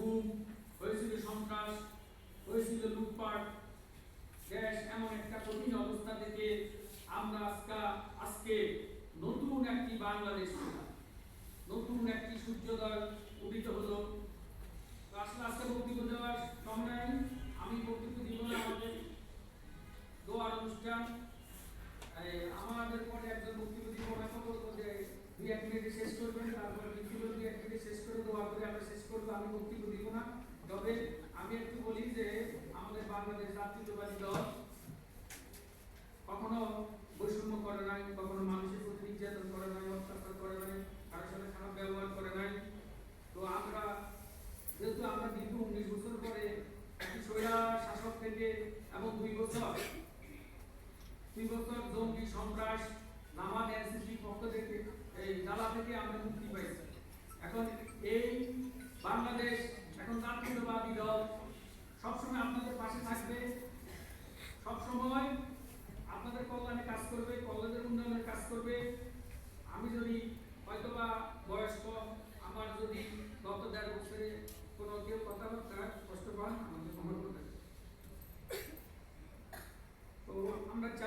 গুম, হয়েছিল সন্ত্রাস, হয়েছিল লুটপাট, দেশ এমন একটা কঠিন অবস্থা থেকে আমরা আজকে নতুন একটি বাংলাদেশ পেলাম, নতুন একটি সূর্যোদয় উদিত হলো। আসলে আজকে বক্তব্য দেওয়ার সময় নাই, আমি বক্তব্য দিব না। আমাদের দোয়ার অনুষ্ঠান, আমাদের পরে একজন বক্তব্য দিব, কথা বলবো যে 2-1 মিনিটে শেষ করবেন, তারপরে লিখিত 2-1 মিনিটে শেষ করে দোয়া করে আমরা শেষ করবো। আমি বক্তব্য দিব না, তবে আমি একটু বলি যে আমাদের বাংলাদেশ জাতীয়তাবাদী দল কখনো বৈষম্য করে নাই, কখনো মানুষের প্রতি নির্যাতন করে নাই, অত্যাচার করে নাই, কারোর সাথে খারাপ ব্যবহার করে নাই। তো আমরা যেহেতু আমরা দীর্ঘ 19 বছর পরে একটি স্বৈরা শাসক থেকে এবং 2 বছর জঙ্গি সন্ত্রাস নামাজ এনসিসি পক্ষ থেকে এই জ্বালা থেকে আমরা মুক্তি পাইছি। এখন এই বাংলাদেশ এখন জাতীয়তাবাদী দল সবসময় আপনাদের পাশে থাকবে, সবসময় আপনাদের কল্যাণে কাজ করবে, কলেজের উন্নয়নে